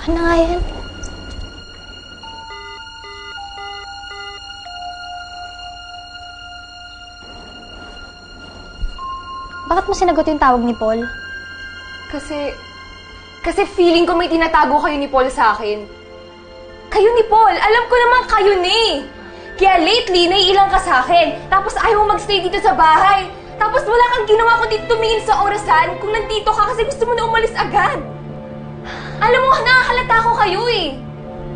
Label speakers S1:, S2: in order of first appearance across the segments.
S1: Akin na nga yan. Bakit mo sinagot yung tawag ni Paul?
S2: Kasi feeling ko may tinatago kayo ni Paul sa akin. Kayo ni Paul, alam ko naman kayo ni. Kaya lately, naiilang ka sa akin. Tapos ayaw mo magstay dito sa bahay. Tapos wala kang ginawa kundi tumingin sa orasan kung nandito ka kasi gusto mo na umalis agad. Alam mo, nakakalata ko kayo eh.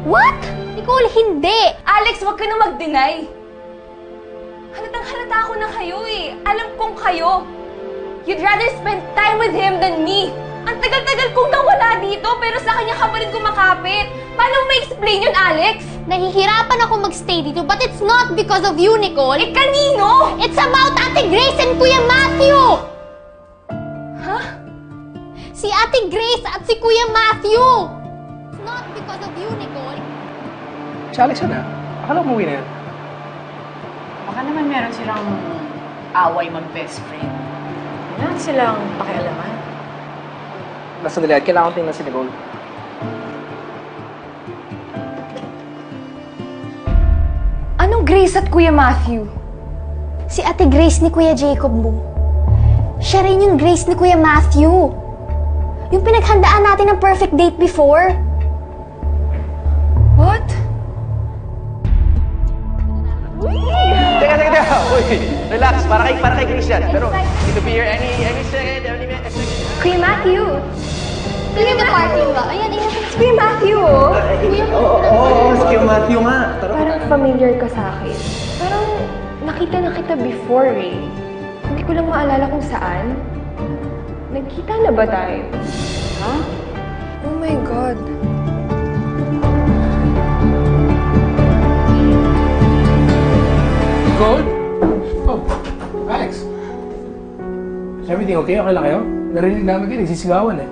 S1: What? Nicole, hindi!
S2: Alex, wag ka na mag-deny. Halatang halata ko na kayo eh. Alam kong kayo. You'd rather spend time with him than me. Ang tagal-tagal kong nawala dito pero sa kanya ka pa rin kumakapit. Paano mo ma-explain yun, Alex?
S1: Nahihirapan ako magstay dito but it's not because of you, Nicole.
S2: Eh, kanino?
S1: It's about Ate Grace and Kuya Matthew!
S2: Ha?
S1: Si Ate Grace at si Kuya Matthew! It's not because of you, Nicole.
S3: Si Alex na. Akala mo umuwi na yan.
S4: Baka naman meron silang away mag-best friend. Wala silang pakialaman.
S3: Basta dali, kailangan ko tingnan si Nicole.
S2: Anong Grace at Kuya Matthew?
S1: Si Ate Grace ni Kuya Jacob mo. Siya rin yung Grace ni Kuya Matthew. Yung pinaghandaan natin ng perfect date before.
S2: What?
S5: Teka. Uy, relax. Para kay Christian. Pero, need to be here any second, any minute.
S2: Kuya Matthew!
S1: Kuya the party ba? Ayan.
S2: Si Kuya Matthew, oh!
S5: Oo, si Kuya Matthew nga.
S2: Parang familiar ka sa akin. Parang nakita na kita before eh. Hindi ko lang maalala kung saan. Nagkita na ba tayo?
S4: Ha?
S2: Oh my God.
S3: Nicole? Oh, Alex. Is everything okay? Okay lang kayo? Narinig namin kayo, nagsisigawan eh.